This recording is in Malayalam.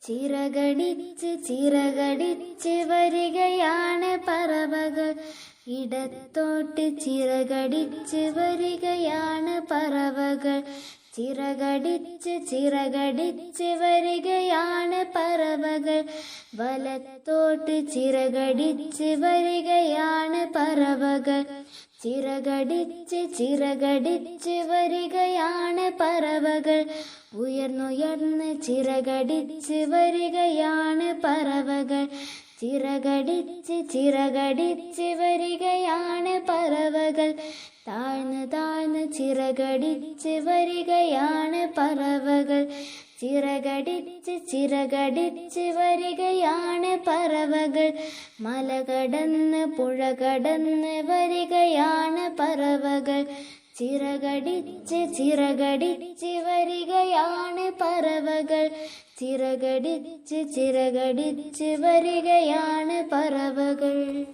ചിറകടിച്ച് ചിറകടിച്ച് വരികയാണ് പറവകൾ. ഇടത്തോട്ട് ചിറകടിച്ച് വരികയാണ് പറവകൾ. ചിറകടിച്ച് ചിറകടിച്ച് വരികയാണ് പറവകൾ. വലത്തോട്ട് ചിറകടിച്ച് വരികയാണ് പറവകൾ. ചിറകടിച്ച് ചിറകടിച്ച് വരികയാണ് പറവകൾ. ഉയർന്നുയർന്ന് ചിറകടിച്ച് വരികയാണ് പറവകൾ. ചിറകടിച്ച് ചിറകടിച്ച് വരികയാണ് പറവകൾ. താഴ്ന്ന് താഴ്ന്ന് ചിറകടിച്ച് വരികയാണ് പറവകൾ. ചിറകടിച്ച് ചിറകടിച്ച് വരികയാണ് പറവകൾ. മല കടന്ന് പുഴ കടന്ന് വരികയാണ് പറവകൾ. ചിറകടിച്ച് ചിറകടിച്ച് വരികയാണ് പറവകൾ. ചിറകടിച്ച് ചിറകടിച്ച് വരികയാണ് പറവകൾ.